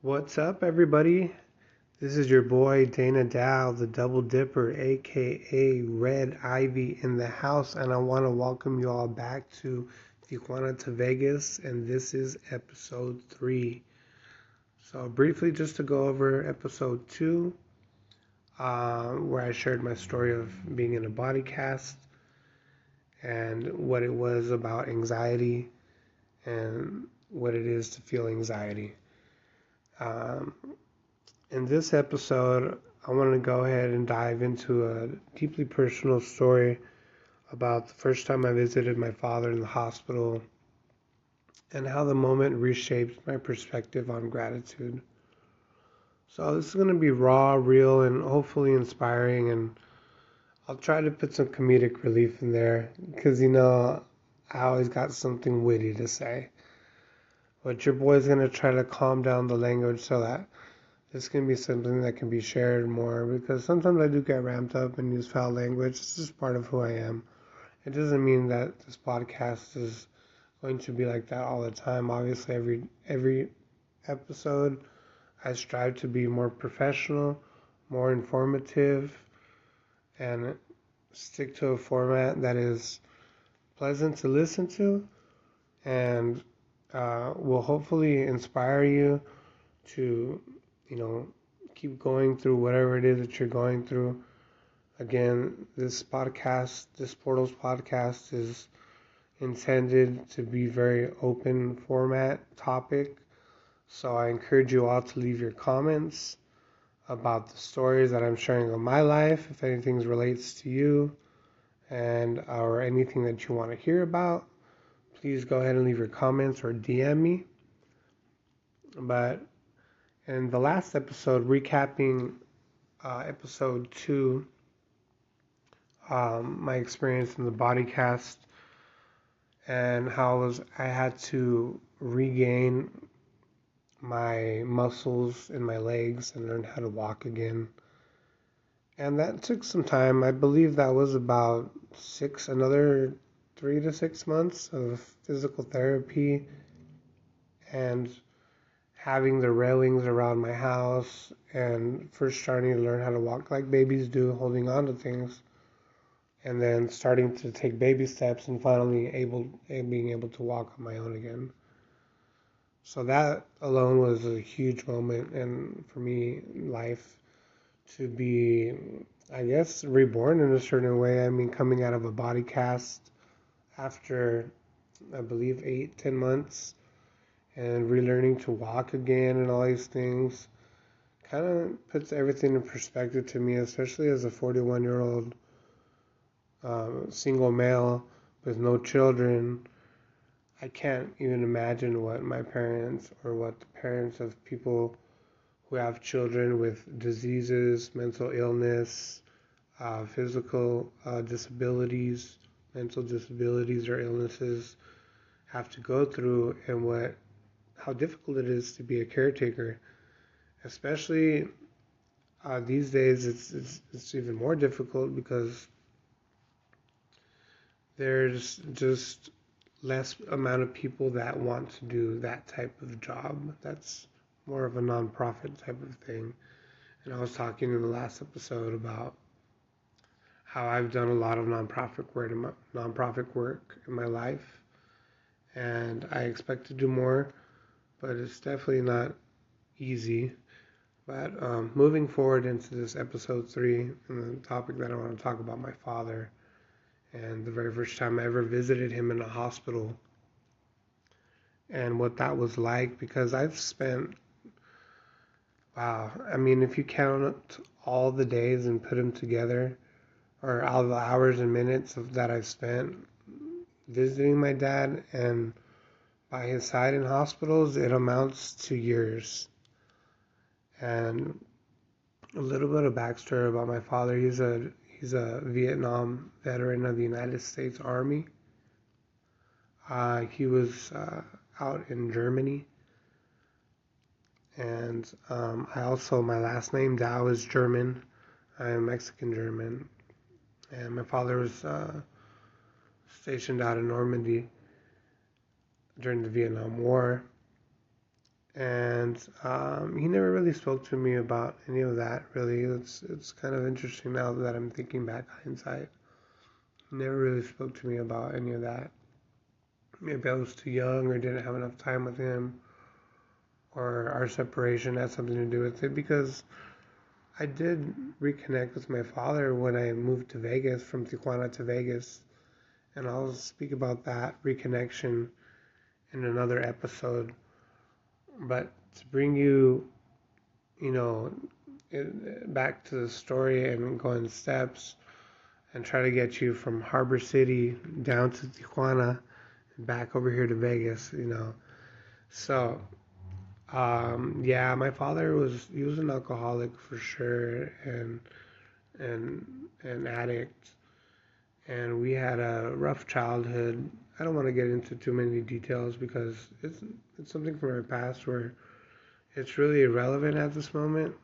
What's up, everybody? This is your boy Dana Dow, the Double Dipper, aka Red Ivy, in the house, and I want to welcome you all back to Tijuana to Vegas, and this is episode 3. So, briefly, just to go over episode 2, where I shared my story of being in a body cast and what it was about anxiety and what it is to feel anxiety. Um, In this episode, I want to go ahead and dive into a deeply personal story about the first time I visited my father in the hospital and how the moment reshaped my perspective on gratitude. So, this is going to be raw, real, and hopefully inspiring, and I'll try to put some comedic relief in there because I always got something witty to say. But your boy's going to try to calm down the language so that this can be something that can be shared more because sometimes I do get ramped up and use foul language. It's just part of who I am. It doesn't mean that this podcast is going to be like that all the time. Obviously, every episode, I strive to be more professional, more informative, and stick to a format that is pleasant to listen to and will hopefully inspire you to, you know, keep going through whatever it is that you're going through. Again, this Portals podcast is intended to be very open format topic. So I encourage you all to leave your comments about the stories that I'm sharing of my life, if anything relates to you, and or anything that you want to hear about. Please go ahead and leave your comments or DM me. But in the last episode, recapping episode 2, my experience in the body cast and how I had to regain my muscles in my legs and learn how to walk again. And that took some time. I believe that was about another 3 to 6 months of physical therapy and having the railings around my house and first starting to learn how to walk like babies do, holding on to things, and then starting to take baby steps and finally being able to walk on my own again. So that alone was a huge moment and for me in life to be, I guess, reborn in a certain way. I mean, coming out of a body cast after, I believe, 8-10 months and relearning to walk again and all these things kind of puts everything in perspective to me, especially as a 41-year-old single male with no children. I can't even imagine what my parents or what the parents of people who have children with diseases, mental illness, physical disabilities, mental disabilities or illnesses have to go through, and how difficult it is to be a caretaker, especially these days. It's even more difficult because there's just less amount of people that want to do that type of job. That's more of a nonprofit type of thing. And I was talking in the last episode about how I've done a lot of nonprofit work in my life, and I expect to do more, but it's definitely not easy. But moving forward into this episode 3, and the topic that I want to talk about, my father, and the very first time I ever visited him in a hospital, and what that was like, because I've spent, wow, I mean, if you count all the days and put them together, or all the hours and minutes that I've spent visiting my dad and by his side in hospitals, it amounts to years. And a little bit of backstory about my father: he's a Vietnam veteran of the United States Army. He was out in Germany, and my last name Dow is German. I am Mexican German, and my father was stationed out in Normandy during the Vietnam War. And he never really spoke to me about any of that. Really, it's kind of interesting now that I'm thinking back hindsight. He never really spoke to me about any of that. Maybe I was too young or didn't have enough time with him, or our separation had something to do with it. Because I did reconnect with my father when I moved to Vegas, from Tijuana to Vegas, and I'll speak about that reconnection in another episode. But to bring you, you know, back to the story and go in steps and try to get you from Harbor City down to Tijuana and back over here to Vegas. So, yeah, my father he was an alcoholic for sure, and an addict, and we had a rough childhood. I don't want to get into too many details because it's something from our past where it's really irrelevant at this moment.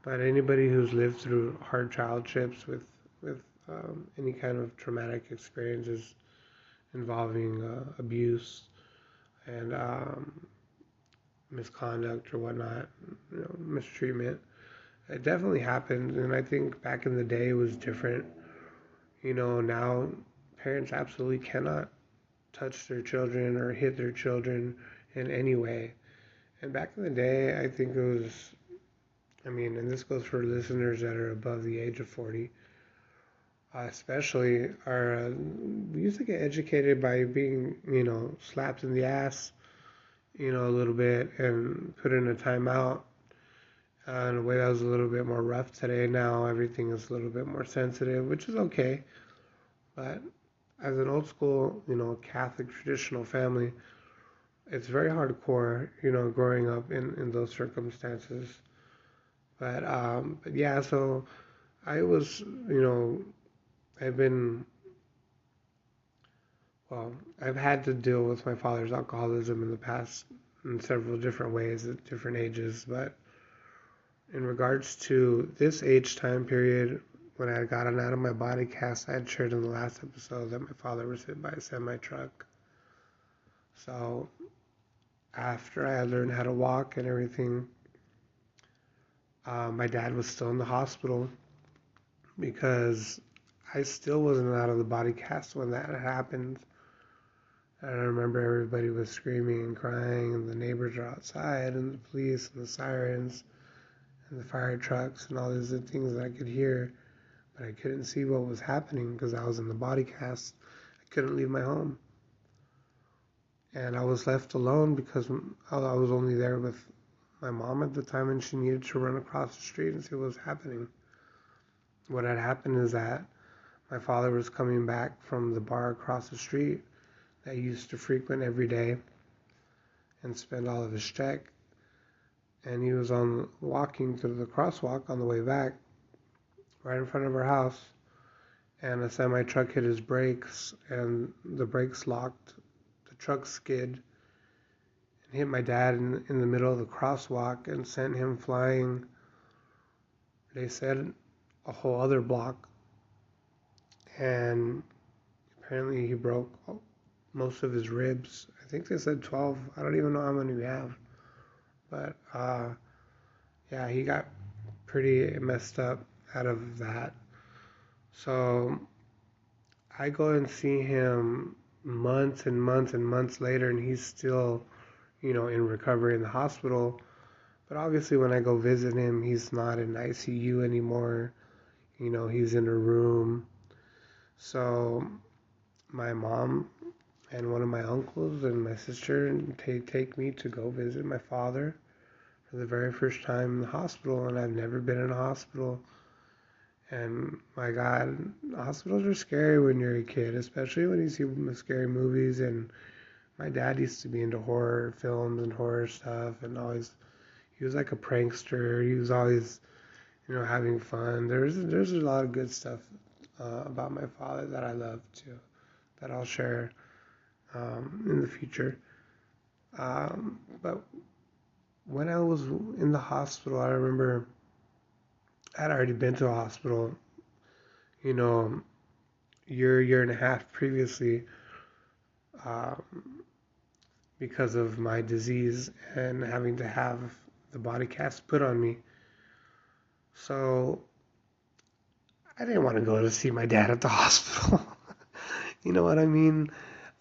But anybody who's lived through hard childhoods with any kind of traumatic experiences involving abuse and misconduct or whatnot, mistreatment, it definitely happened. And I think back in the day it was different. Now parents absolutely cannot touch their children or hit their children in any way. And back in the day, I think it was, and this goes for listeners that are above the age of 40, especially, we used to get educated by being, slapped in the ass, a little bit and put in a timeout. In a way that was a little bit more rough today. Now everything is a little bit more sensitive, which is okay. But as an old school, Catholic traditional family, it's very hardcore, growing up in those circumstances. But yeah, so I was, I've been, well, I've had to deal with my father's alcoholism in the past in several different ways at different ages. But in regards to this age time period, when I had gotten out of my body cast, I had shared in the last episode that my father was hit by a semi truck. So after I had learned how to walk and everything, my dad was still in the hospital because I still wasn't out of the body cast when that happened. And I remember everybody was screaming and crying, and the neighbors are outside, and the police and the sirens and the fire trucks and all these things that I could hear, but I couldn't see what was happening because I was in the body cast. I couldn't leave my home. And I was left alone because I was only there with my mom at the time, and she needed to run across the street and see what was happening. What had happened is that my father was coming back from the bar across the street that he used to frequent every day and spend all of his check. And he was walking through the crosswalk on the way back, right in front of our house, and a semi truck hit his brakes, and the brakes locked. The truck skid and hit my dad in the middle of the crosswalk and sent him flying, they said, a whole other block. And apparently he broke most of his ribs. I think they said 12. I don't even know how many we have. But yeah, he got pretty messed up out of that. So I go and see him months and months and months later, and he's still, in recovery in the hospital. But obviously, when I go visit him, he's not in ICU anymore. He's in a room. So my mom and one of my uncles and my sister take me to go visit my father for the very first time in the hospital, and I've never been in a hospital. And my God, hospitals are scary when you're a kid, especially when you see scary movies. And my dad used to be into horror films and horror stuff, and he was like a prankster. He was always, having fun. There's a lot of good stuff about my father that I love too, that I'll share in the future. But when I was in the hospital, I remember I'd already been to a hospital, year and a half previously. Um, because of my disease and having to have the body cast put on me. So I didn't want to go to see my dad at the hospital. You know what I mean?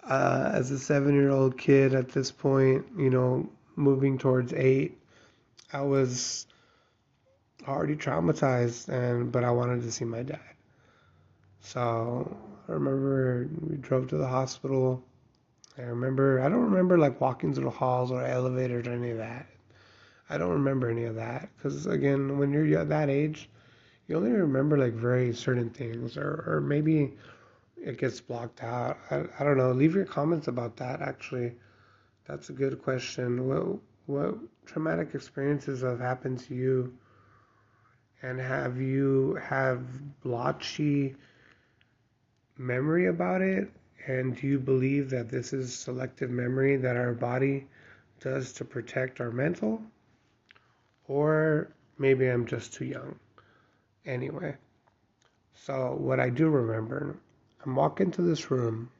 As a 7-year-old kid at this point, moving towards 8, I was already traumatized, but I wanted to see my dad. So I remember we drove to the hospital. I don't remember like walking through the halls or elevators or any of that. I don't remember any of that because again, when you're at that age, you only remember like very certain things, or maybe it gets blocked out. I don't know. Leave your comments about that. Actually, that's a good question. What traumatic experiences have happened to you, and have you have blotchy memory about it? And do you believe that this is selective memory that our body does to protect our mental? Or maybe I'm just too young. Anyway, so what I do remember, I'm walking to this room,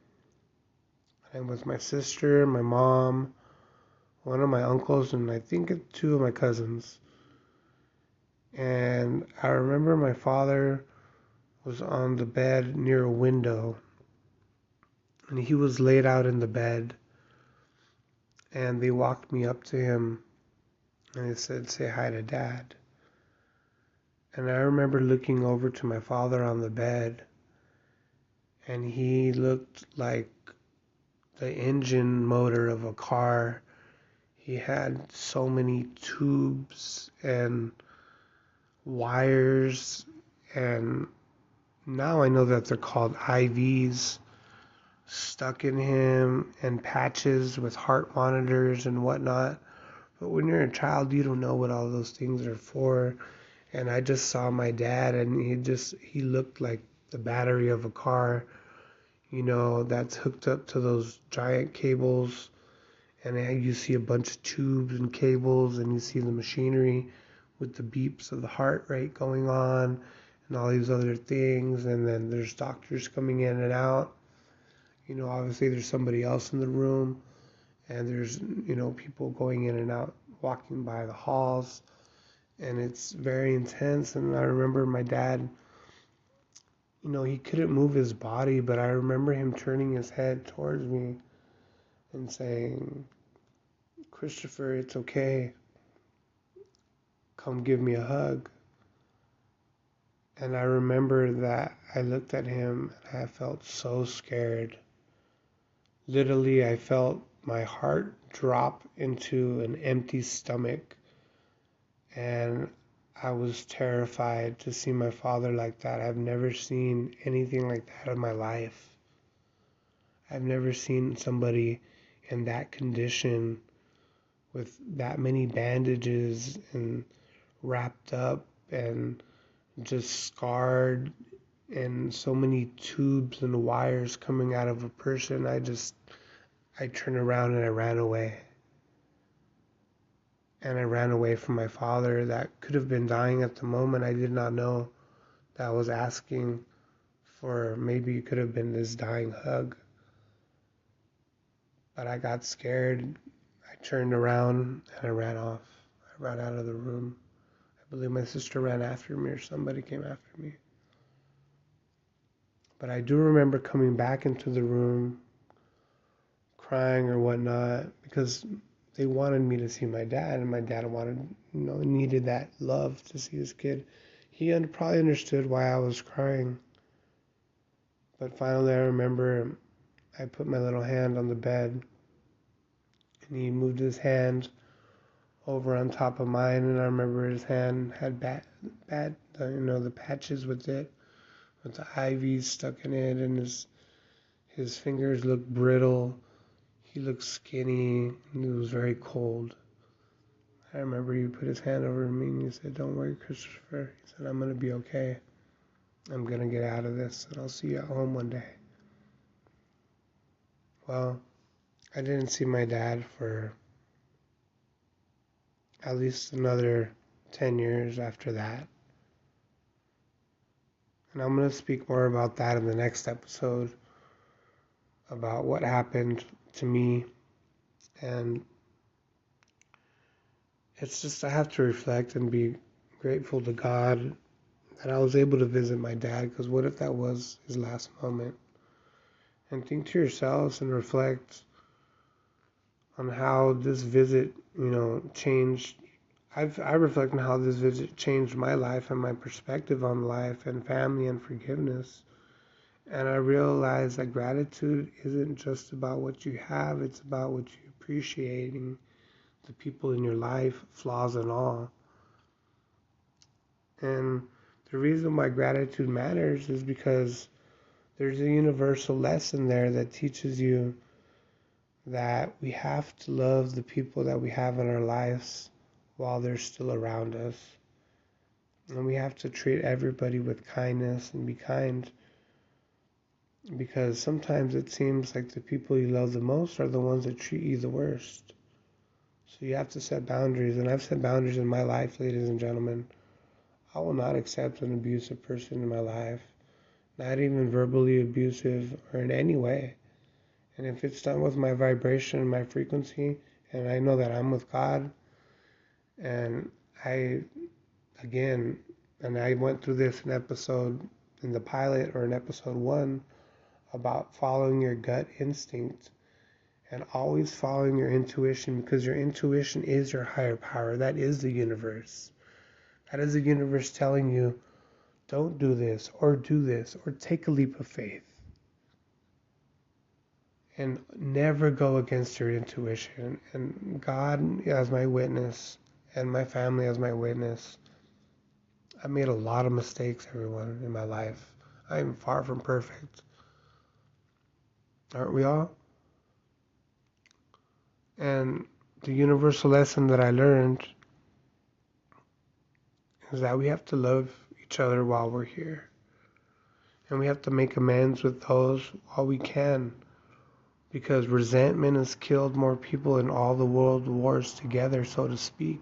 and with my sister, my mom, one of my uncles, and I think two of my cousins. And I remember my father was on the bed near a window, and he was laid out in the bed, and they walked me up to him, and they said, "Say hi to Dad." And I remember looking over to my father on the bed, and he looked like the engine motor of a car. He had so many tubes and wires, and now I know that they're called IVs, stuck in him, and patches with heart monitors and whatnot. But when you're a child, you don't know what all those things are for. And I just saw my dad, and he looked like the battery of a car, that's hooked up to those giant cables. And you see a bunch of tubes and cables, and you see the machinery with the beeps of the heart rate going on and all these other things. And then there's doctors coming in and out. Obviously there's somebody else in the room, and there's, people going in and out, walking by the halls, and it's very intense. And I remember my dad, he couldn't move his body, but I remember him turning his head towards me and saying, "Christopher, it's okay. Come give me a hug." And I remember that I looked at him and I felt so scared. Literally, I felt my heart drop into an empty stomach, and I was terrified to see my father like that. I've never seen anything like that in my life. I've never seen somebody in that condition with that many bandages and wrapped up and just scarred and so many tubes and wires coming out of a person. I turned around and I ran away. And I ran away from my father that could have been dying at the moment. I did not know that I was asking for, maybe it could have been this dying hug. But I got scared. I turned around and I ran off. I ran out of the room. I believe my sister ran after me or somebody came after me. But I do remember coming back into the room, crying or whatnot, because they wanted me to see my dad, and my dad needed that love to see his kid. He probably understood why I was crying. But finally, I remember I put my little hand on the bed, and he moved his hand over on top of mine, and I remember his hand had the patches with it, with the IVs stuck in it, and his fingers looked brittle. He looked skinny, and it was very cold. I remember he put his hand over me and he said, "Don't worry, Christopher." He said, "I'm going to be okay. I'm going to get out of this, and I'll see you at home one day." Well, I didn't see my dad for at least another 10 years after that. And I'm going to speak more about that in the next episode, about what happened to me And it's just, I have to reflect and be grateful to God that I was able to visit my dad, because what if that was his last moment? And think to yourselves and reflect on how this visit, changed. I reflect on how this visit changed my life and my perspective on life and family and forgiveness. And I realized that gratitude isn't just about what you have, it's about what you appreciating, the people in your life, flaws and all. And the reason why gratitude matters is because there's a universal lesson there that teaches you that we have to love the people that we have in our lives while they're still around us. And we have to treat everybody with kindness and be kind, because sometimes it seems like the people you love the most are the ones that treat you the worst. So you have to set boundaries, and I've set boundaries in my life, ladies and gentlemen. I will not accept an abusive person in my life, not even verbally abusive or in any way. And if it's done with my vibration and my frequency, and I know that I'm with God, and I, again, and I went through this in the pilot or in episode 1, about following your gut instinct and always following your intuition, because your intuition is your higher power. That is the universe. That is the universe telling you, don't do this or take a leap of faith. And never go against your intuition. And God as my witness, and my family as my witness, I made a lot of mistakes, everyone, in my life. I am far from perfect. Aren't we all? And the universal lesson that I learned is that we have to love each other while we're here. And we have to make amends with those while we can. Because resentment has killed more people in all the world wars together, so to speak.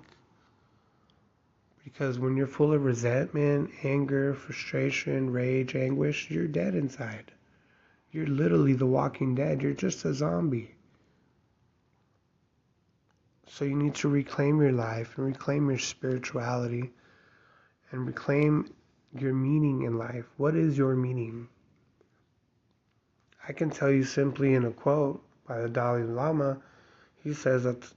Because when you're full of resentment, anger, frustration, rage, anguish, you're dead inside. You're literally the walking dead. You're just a zombie. So you need to reclaim your life and reclaim your spirituality and reclaim your meaning in life. What is your meaning? I can tell you simply in a quote by the Dalai Lama. He says that the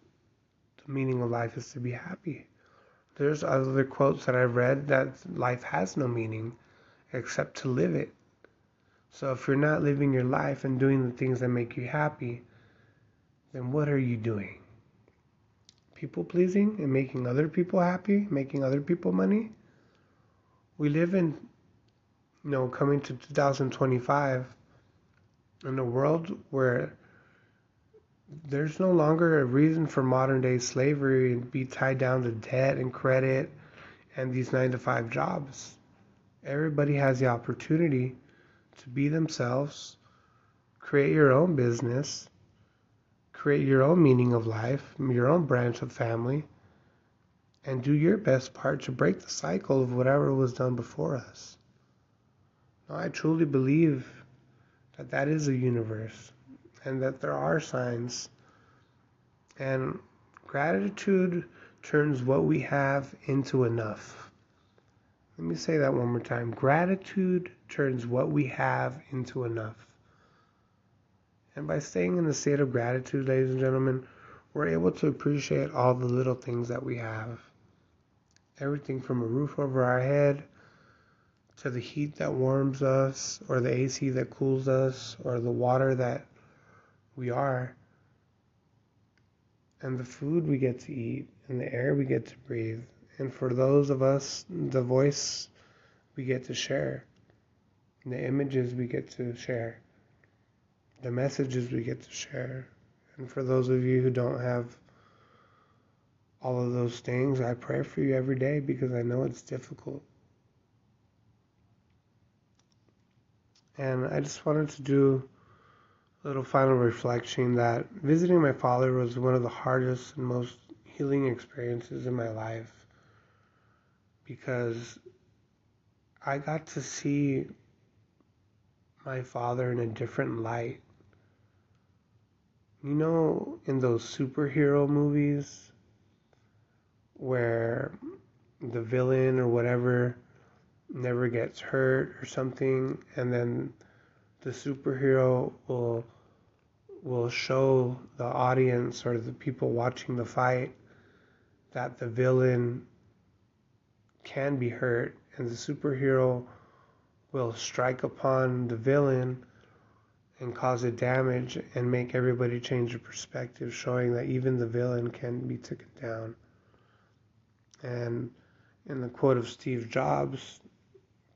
meaning of life is to be happy. There's other quotes that I've read that life has no meaning except to live it. So if you're not living your life and doing the things that make you happy, then what are you doing? People pleasing and making other people happy, making other people money? We live in, coming to 2025, in a world where there's no longer a reason for modern day slavery and be tied down to debt and credit and these 9-to-5 jobs. Everybody has the opportunity to be themselves, create your own business, create your own meaning of life, your own branch of family, and do your best part to break the cycle of whatever was done before us. Now, I truly believe that that is a universe and that there are signs. And gratitude turns what we have into enough. Let me say that one more time. Gratitude turns what we have into enough. And by staying in the state of gratitude, ladies and gentlemen, we're able to appreciate all the little things that we have. Everything from a roof over our head to the heat that warms us, or the AC that cools us, or the water that we are, and the food we get to eat, and the air we get to breathe. And for those of us, the voice we get to share, the images we get to share, the messages we get to share. And for those of you who don't have all of those things, I pray for you every day, because I know it's difficult. And I just wanted to do a little final reflection that visiting my father was one of the hardest and most healing experiences in my life, because I got to see my father in a different light. You know, in those superhero movies where the villain or whatever never gets hurt or something, and then the superhero will show the audience or the people watching the fight that the villain can be hurt, and the superhero will strike upon the villain and cause it damage and make everybody change their perspective, showing that even the villain can be taken down. And in the quote of Steve Jobs,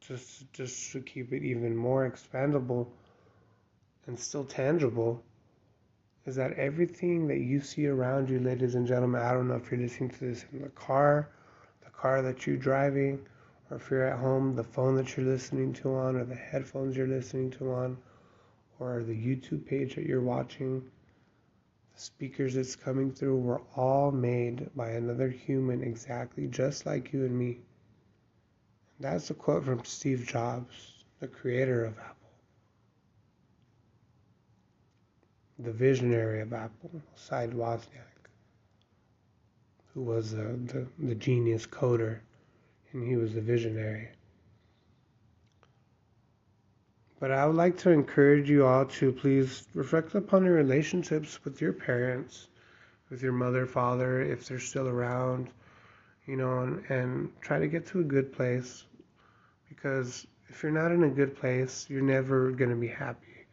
just to keep it even more expandable and still tangible, is that everything that you see around you, ladies and gentlemen, I don't know if you're listening to this in the car that you're driving, or if you're at home, the phone that you're listening to on, or the headphones you're listening to on, or the YouTube page that you're watching, the speakers that's coming through, were all made by another human exactly just like you and me. That's a quote from Steve Jobs, the creator of Apple, the visionary of Apple, Sid Wozniak, who was the genius coder, and he was the visionary. But I would like to encourage you all to please reflect upon your relationships with your parents, with your mother, father, if they're still around, and try to get to a good place. Because if you're not in a good place, you're never going to be happy.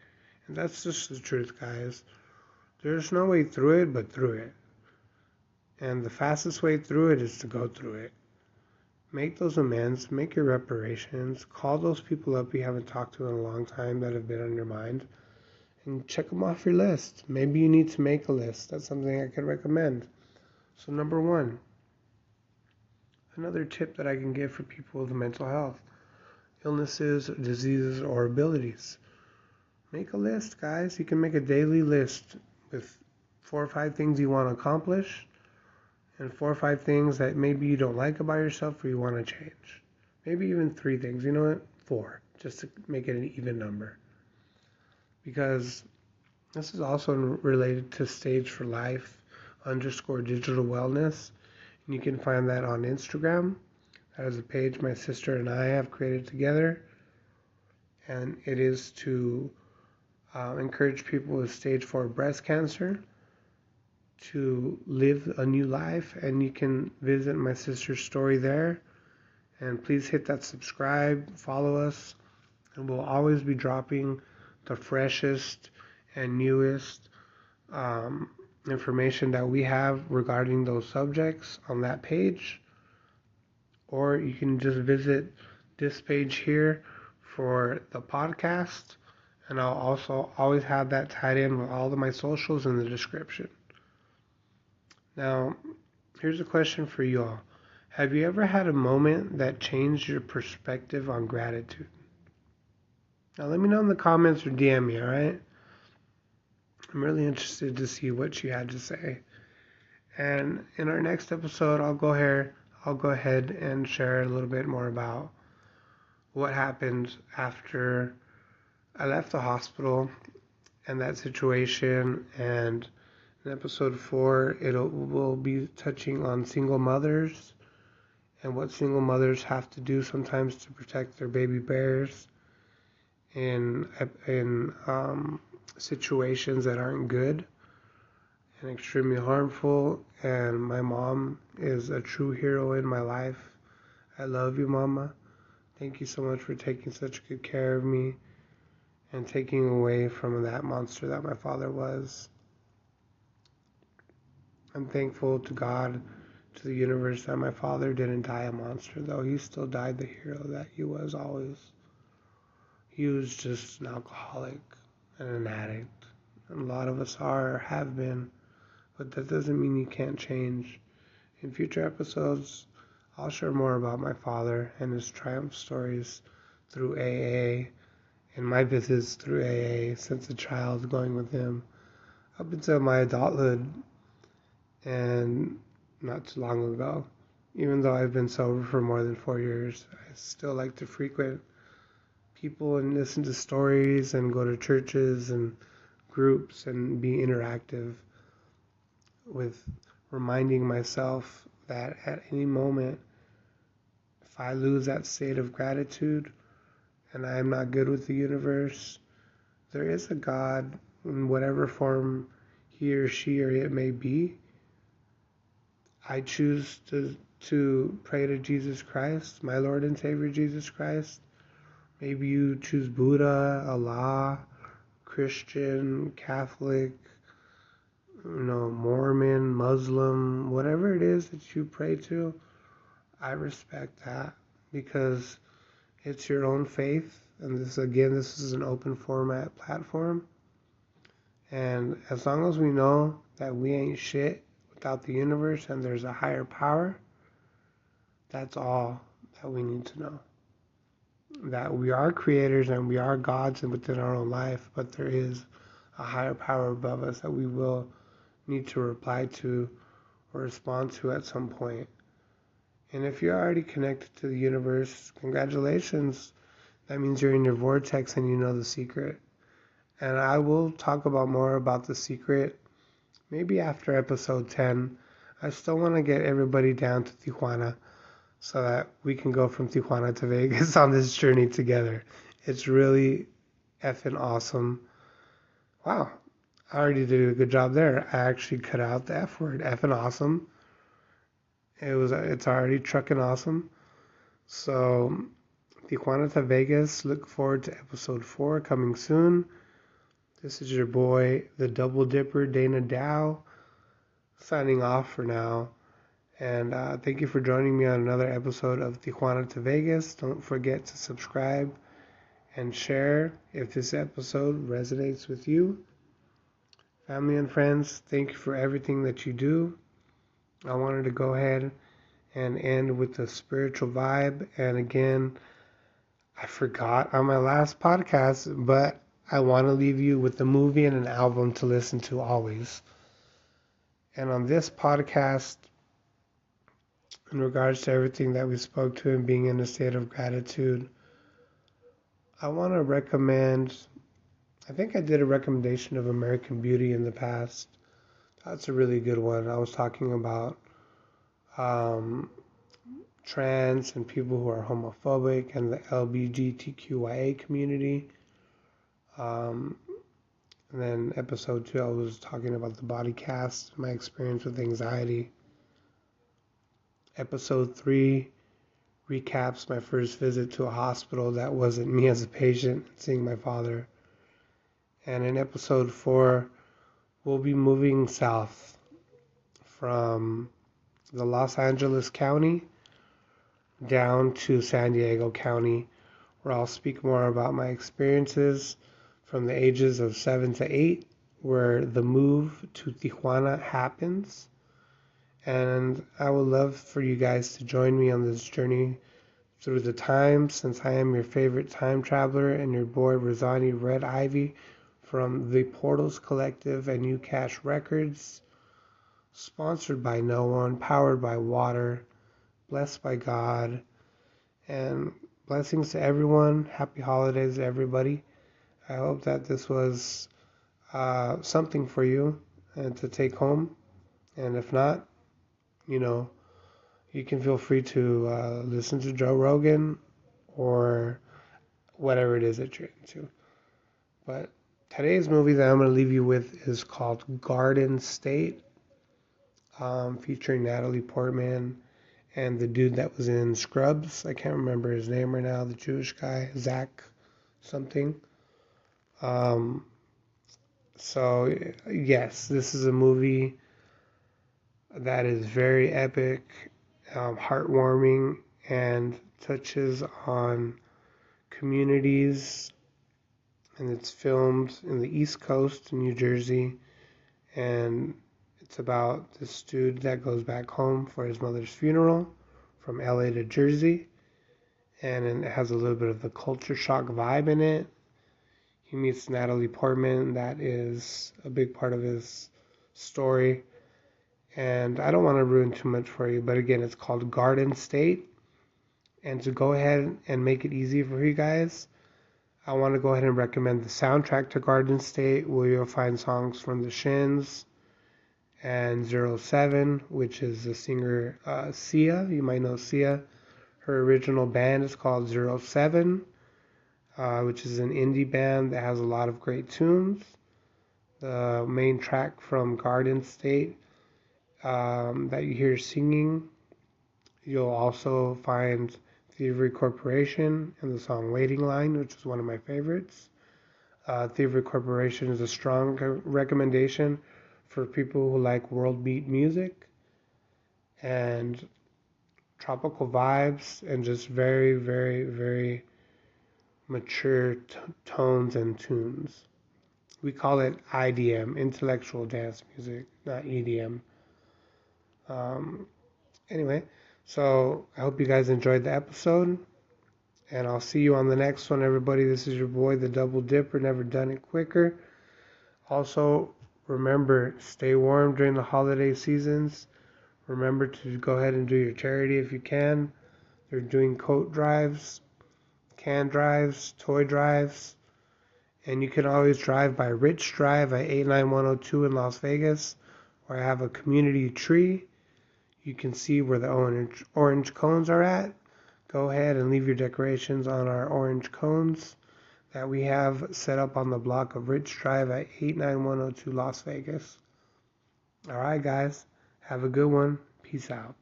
And that's just the truth, guys. There's no way through it but through it. And the fastest way through it is to go through it. Make those amends, make your reparations, call those people up you haven't talked to in a long time that have been on your mind, and check them off your list. Maybe you need to make a list. That's something I could recommend. So number one, another tip that I can give for people with mental health, illnesses, diseases, or abilities. Make a list, guys. You can make a daily list with 4 or 5 things you want to accomplish, and 4 or 5 things that maybe you don't like about yourself or you want to change. Maybe even 3 things. You know what? 4, just to make it an even number. Because this is also related to Stage for Life _digital wellness. And you can find that on Instagram. That is a page my sister and I have created together. And it is to encourage people with stage 4 breast cancer to live a new life. And you can visit my sister's story there. And please hit that subscribe, follow us, and we'll always be dropping the freshest and newest information that we have regarding those subjects on that page. Or you can just visit this page here for the podcast, and I'll also always have that tied in with all of my socials in the description. Now, here's a question for you all. Have you ever had a moment that changed your perspective on gratitude? Now, let me know in the comments or DM me, alright? I'm really interested to see what you had to say. And in our next episode, I'll go ahead and share a little bit more about what happened after I left the hospital and that situation. And in episode 4, we'll be touching on single mothers and what single mothers have to do sometimes to protect their baby bears in situations that aren't good and extremely harmful. And my mom is a true hero in my life. I love you, Mama. Thank you so much for taking such good care of me and taking away from that monster that my father was. I'm thankful to God, to the universe, that my father didn't die a monster, though. He still died the hero that he was always. He was just an alcoholic and an addict. And a lot of us are or have been, but that doesn't mean you can't change. In future episodes, I'll share more about my father and his triumph stories through AA and my visits through AA since a child, going with him up until my adulthood and not too long ago. Even though I've been sober for more than 4 years, I still like to frequent people and listen to stories and go to churches and groups and be interactive with reminding myself that at any moment, if I lose that state of gratitude and I am not good with the universe, there is a God in whatever form he or she or it may be. I choose to pray to Jesus Christ, my Lord and Savior Jesus Christ. Maybe you choose Buddha, Allah, Christian, Catholic, Mormon, Muslim, whatever it is that you pray to. I respect that because it's your own faith. And this is an open format platform. And as long as we know that we ain't shit without the universe and there's a higher power, that's all that we need to know. That we are creators and we are gods and within our own life, but there is a higher power above us that we will need to reply to or respond to at some point. And if you're already connected to the universe, congratulations. That means you're in your vortex and you know the secret. And I will talk about more about the secret maybe after episode 10. I still want to get everybody down to Tijuana so that we can go from Tijuana to Vegas on this journey together. It's really effing awesome. Wow, I already did a good job there. I actually cut out the F word, effing awesome. It's already trucking awesome. So Tijuana to Vegas, look forward to episode 4 coming soon. This is your boy, the Double Dipper, Dana Dow, signing off for now. And thank you for joining me on another episode of Tijuana to Vegas. Don't forget to subscribe and share if this episode resonates with you. Family and friends, thank you for everything that you do. I wanted to go ahead and end with a spiritual vibe. And again, I forgot on my last podcast, but I want to leave you with a movie and an album to listen to always. And on this podcast, in regards to everything that we spoke to and being in a state of gratitude, I want to recommend, I think I did a recommendation of American Beauty in the past. That's a really good one. I was talking about trans and people who are homophobic and the LGBTQIA community. And then episode 2, I was talking about the body cast, my experience with anxiety. Episode 3 recaps my first visit to a hospital that wasn't me as a patient, seeing my father. And in episode 4, we'll be moving south from the Los Angeles County down to San Diego County, where I'll speak more about my experiences from the ages of 7 to 8, where the move to Tijuana happens. And I would love for you guys to join me on this journey through the time, since I am your favorite time traveler and your boy Rosani Red Ivy from the Portals Collective and Ucash Records, sponsored by no one, powered by water, blessed by God, and blessings to everyone. Happy holidays to everybody. I hope that this was something for you and to take home. And if not, you can feel free to listen to Joe Rogan or whatever it is that you're into. But today's movie that I'm going to leave you with is called Garden State, featuring Natalie Portman and the dude that was in Scrubs. I can't remember his name right now, the Jewish guy, Zach something. So, yes, this is a movie that is very epic, heartwarming, and touches on communities. And it's filmed in the East Coast in New Jersey. And it's about this dude that goes back home for his mother's funeral from LA to Jersey. And it has a little bit of the culture shock vibe in it. He meets Natalie Portman. That is a big part of his story. And I don't want to ruin too much for you, but again, it's called Garden State. And to go ahead and make it easy for you guys, I want to go ahead and recommend the soundtrack to Garden State, where you'll find songs from the Shins and Zero 07, which is the singer Sia. You might know Sia. Her original band is called Zero 07, which is an indie band that has a lot of great tunes. The main track from Garden State that you hear singing, you'll also find Thievery Corporation in the song Waiting Line, which is one of my favorites. Thievery Corporation is a strong recommendation for people who like world beat music and tropical vibes and just very, very, very mature tones and tunes. We call it IDM, intellectual dance music, not EDM. Um, anyway, so I hope you guys enjoyed the episode, and I'll see you on the next one, everybody. This is your boy, the Double Dipper, never done it quicker. Also, remember, stay warm during the holiday seasons. Remember to go ahead and do your charity if you can. They're doing coat drives, can drives, toy drives, and you can always drive by Rich Drive at 89102 in Las Vegas, where I have a community tree. You can see where the orange cones are at. Go ahead and leave your decorations on our orange cones that we have set up on the block of Rich Drive at 89102 Las Vegas. All right, guys. Have a good one. Peace out.